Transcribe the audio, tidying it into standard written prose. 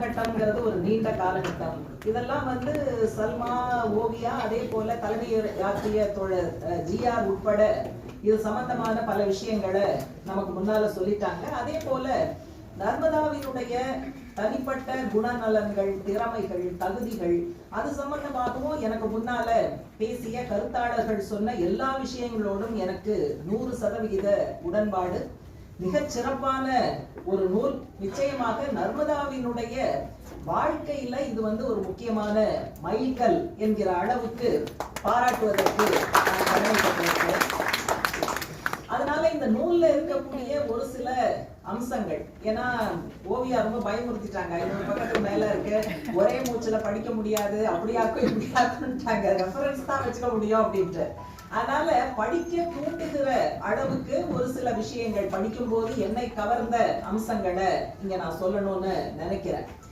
கட்டம்ங்கிறது ஒரு நீண்ட காலகட்டம். இதெல்லாம் சல்மா, ஓவியா, அதே போல தலைமையாற்றிய தோழர் ஜிஆர் உட்பட இது சம்பந்தமான பல விஷயங்களை நமக்கு முன்னால சொல்லிட்டாங்க. அதே போல நர்மதாவினுடைய தனிப்பட்ட குணநலன்கள், திறமைகள், தகுதிகள் அது சம்பந்தமாகவும் எனக்கு முன்னால பேசிய கருத்தாளர்கள் சொன்ன எல்லா விஷயங்களோடும் எனக்கு 100% உடன்பாடு. மிகச் சிறப்பான ஒரு நூல். நிச்சயமாக நர்மதாவினுடைய வாழ்க்கையில இது ஒரு முக்கியமான மைல்கல் என்கிற அளவுக்கு பாராட்டுவதற்கு நான் கடமைப்பட்டிருக்கிறேன். அதனால இந்த நூல்ல இருக்கக்கூடிய ஒரு சில அம்சங்கள், ஏன்னா ஓவியா ரொம்ப பயமுறுத்திட்டாங்க, 500 பக்கத்துக்கு மேல இருக்கு, ஒரே மூச்சுல படிக்க முடியாது, அப்படியாக்கும் இப்படியாக்கும்ட்டாங்க, ரெஃபரன்ஸ் தான் வச்சுக்க முடியும் அப்படின்ட்டு. அதனால படிக்க தூண்டுகிற அளவுக்கு ஒரு சில விஷயங்கள், படிக்கும் போது என்னை கவர்ந்த அம்சங்களை இங்க நான் சொல்லணும்னு நினைக்கிறேன்.